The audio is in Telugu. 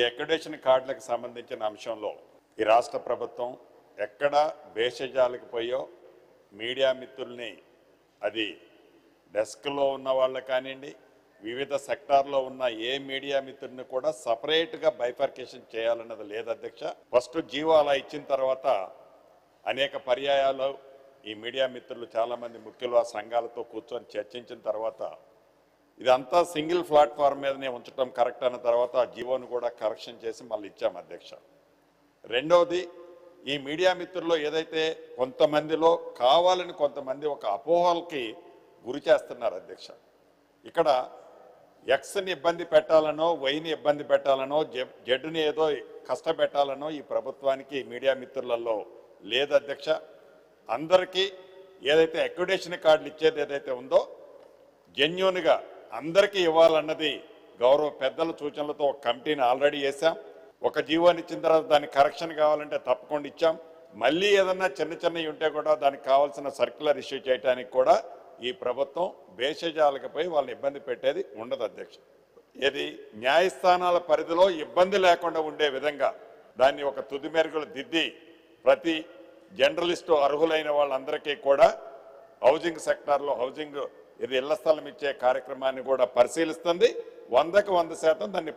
అక్రిడిటేషన్ కార్డులకు సంబంధించిన అంశంలో ఈ రాష్ట్ర ప్రభుత్వం ఎక్కడ భేషజాలకు పోయో మీడియా మిత్రుల్ని అది డెస్క్లో ఉన్న వాళ్ళు కానివ్వండి, వివిధ సెక్టార్లో ఉన్న ఏ మీడియా మిత్రుడిని కూడా సపరేట్గా బైఫర్కేషన్ చేయాలన్నది లేదు అధ్యక్ష. ఫస్ట్ జీవో అలా ఇచ్చిన తర్వాత అనేక పర్యాయాలు ఈ మీడియా మిత్రులు చాలామంది ముఖ్యులు ఆ సంఘాలతో కూర్చొని చర్చించిన తర్వాత ఇదంతా సింగిల్ ప్లాట్ఫామ్ మీదనే ఉంచడం కరెక్ట్ అన్న తర్వాత ఆ జీవోను కూడా కరెక్షన్ చేసి మళ్ళీ ఇచ్చాం అధ్యక్ష. రెండవది, ఈ మీడియా మిత్రుల్లో ఏదైతే కొంతమందిలో కావాలని కొంతమంది ఒక అపోహలకి గురి చేస్తున్నారు అధ్యక్ష. ఇక్కడ ఎక్స్ని ఇబ్బంది పెట్టాలనో, వైని ఇబ్బంది పెట్టాలనో, జడ్డుని ఏదో కష్టపెట్టాలనో ఈ ప్రభుత్వానికి మీడియా మిత్రులలో లేదు అధ్యక్ష. అందరికీ ఏదైతే అక్రిడిటేషన్ కార్డులు ఇచ్చేది ఏదైతే ఉందో జెన్యూన్గా అందరికీ ఇవ్వాలన్నది గౌరవ పెద్దల సూచనలతో ఒక కమిటీని ఆల్రెడీ వేసాం. ఒక జీవోని ఇచ్చిన తర్వాత దానికి కరెక్షన్ కావాలంటే తప్పకుండా ఇచ్చాం. మళ్ళీ ఏదన్నా చిన్నవి ఉంటే కూడా దానికి కావాల్సిన సర్క్యులర్ ఇష్యూ చేయడానికి కూడా ఈ ప్రభుత్వం భేషజాలకు పోయి వాళ్ళని ఇబ్బంది పెట్టేది ఉండదు అధ్యక్ష. ఇది న్యాయస్థానాల పరిధిలో ఇబ్బంది లేకుండా ఉండే విధంగా దాన్ని ఒక తుది మెరుగులు దిద్ది ప్రతి జర్నలిస్టు అర్హులైన వాళ్ళందరికీ కూడా హౌసింగ్ సెక్టార్లో హౌసింగ్ ఇది ఇళ్ల స్థలం ఇచ్చే కార్యక్రమాన్ని కూడా పరిశీలిస్తుంది. 100% దాన్ని